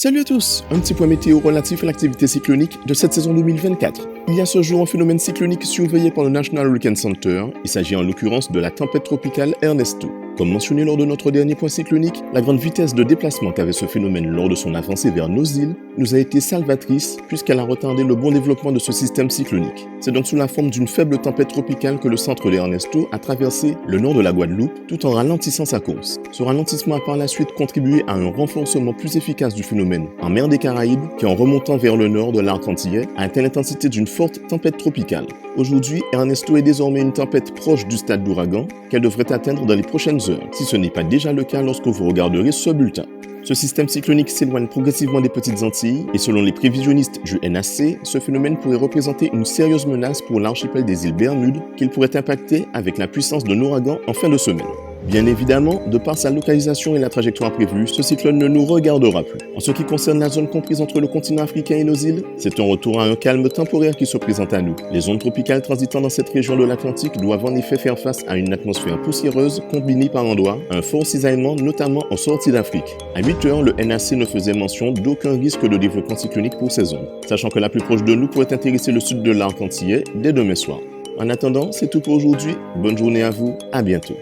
Salut à tous, un petit point météo relatif à l'activité cyclonique de cette saison 2024. Il y a ce jour un phénomène cyclonique surveillé par le National Hurricane Center. Il s'agit en l'occurrence de la tempête tropicale Ernesto. Comme mentionné lors de notre dernier point cyclonique, la grande vitesse de déplacement qu'avait ce phénomène lors de son avancée vers nos îles nous a été salvatrice puisqu'elle a retardé le bon développement de ce système cyclonique. C'est donc sous la forme d'une faible tempête tropicale que le centre d'Ernesto a traversé le nord de la Guadeloupe tout en ralentissant sa course. Ce ralentissement a par la suite contribué à un renforcement plus efficace du phénomène en mer des Caraïbes qui, en remontant vers le nord de l'arc antillais, a atteint l'intensité d'une forte tempête tropicale. Aujourd'hui, Ernesto est désormais une tempête proche du stade d'ouragan qu'elle devrait atteindre dans les prochaines heures, si ce n'est pas déjà le cas lorsque vous regarderez ce bulletin. Ce système cyclonique s'éloigne progressivement des petites Antilles et selon les prévisionnistes du NAC, ce phénomène pourrait représenter une sérieuse menace pour l'archipel des îles Bermudes qu'il pourrait impacter avec la puissance d'un ouragan en fin de semaine. Bien évidemment, de par sa localisation et la trajectoire prévue, ce cyclone ne nous regardera plus. En ce qui concerne la zone comprise entre le continent africain et nos îles, c'est un retour à un calme temporaire qui se présente à nous. Les ondes tropicales transitant dans cette région de l'Atlantique doivent en effet faire face à une atmosphère poussiéreuse combinée par endroits à un fort cisaillement, notamment en sortie d'Afrique. À 8 heures, le NAC ne faisait mention d'aucun risque de développement cyclonique pour ces zones, sachant que la plus proche de nous pourrait intéresser le sud de l'arc antillais dès demain soir. En attendant, c'est tout pour aujourd'hui. Bonne journée à vous, à bientôt.